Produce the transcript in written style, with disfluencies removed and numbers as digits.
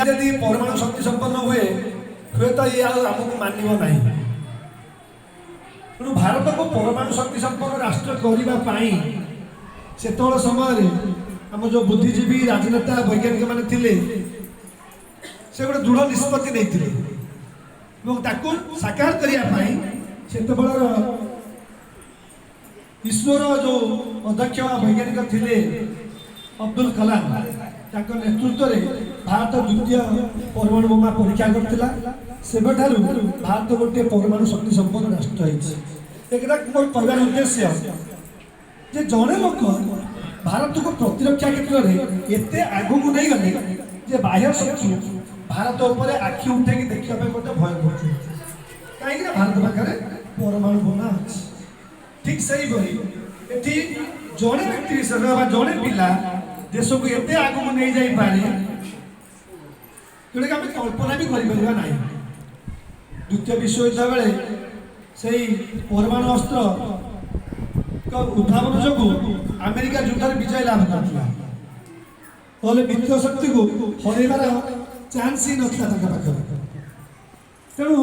यदि परमाणु शक्ति संपन्न हुए हुए तो ये आमको मानव ना तेणु भारत को परमाणु शक्ति संपन्न राष्ट्र करने से समय आम जो बुद्धिजीवी राजनेता वैज्ञानिक मैंने थे से गोटे दृढ़ निष्पत्ति नहीं साकार करने से इसरोर जो अध्यक्ष वैज्ञानिक थे अब्दुल कलाम नेतृत्व में भारत द्वितीय परमाणु बोमा परीक्षा करता से भारत गोटे परमाणु शक्ति संपन्न राष्ट्र एक कहबार उद्देश्य जे जड़े लोक भारत को प्रतिरक्षा क्षेत्र में एत आगू नहीं गले जे बाह्य शत्रु भारत उपर आखि उठे देखा भय कर कहीं भारत पाखे परमाणु बोमा अच्छी ठीक सही भाई ये जड़े व्यक्ति विशेष जड़े पिला देश को एत आगू नहीं जापे जोटा कि आम कल्पना भी कर द्वितीय विश्वयुद्ध बेले से परमाणु अस्त्र उद्भावन जो अमेरिका युद्ध में विजय लाभ करता मित्र शक्ति को हरइबार चान्स ही ना पाखे तेणु